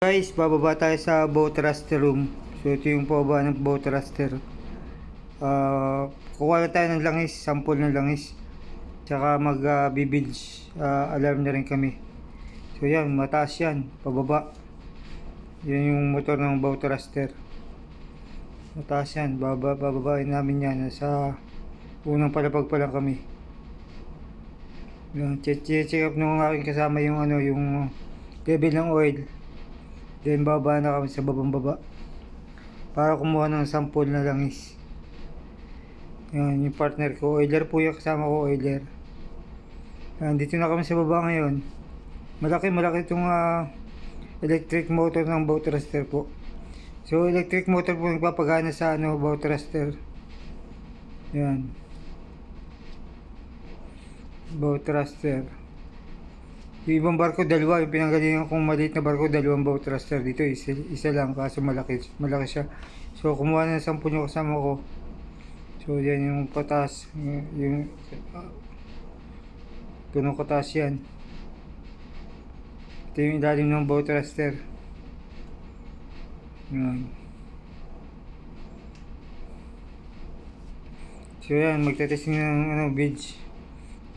Guys, bababa tayo sa boat raster room. So ito yung pababa ng boat raster. Kukuha na tayo ng langis, sample ng langis. Tsaka mag-bilge alarm na rin kami. So yan, mataas yan, pababa. Yan yung motor ng boat raster. Mataas yan, bababain namin yan. Sa unang palapag pa lang kami. Yan, check up nung aking kasama yung yung level ng oil. Then baba na kami sa babang baba para kumuha ng sample na langis. Yan yung partner ko, oiler po yung kasama ko, oiler. Yan, dito na kami sa baba ngayon. Malaki itong electric motor ng boat raster po. So electric motor po nagpapagana sa boat raster. Yan, boat raster. Yung ibang barko dalawa, yung pinanggalingan kong maliit na barko, dalawang boat raster. Dito isa lang, kaso malaki siya. So kumuha na ng sample yung kasama ko. So yan yung patas, yung punong katas yan. Ito yung ilalim ng boat raster. Yan. So yan, magtetesting ng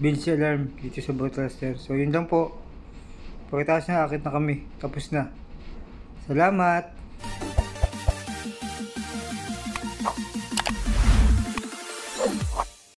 bilge alarm dito sa boat raster. So yun lang po. Pagkatapos na, akit na kami. Tapos na. Salamat!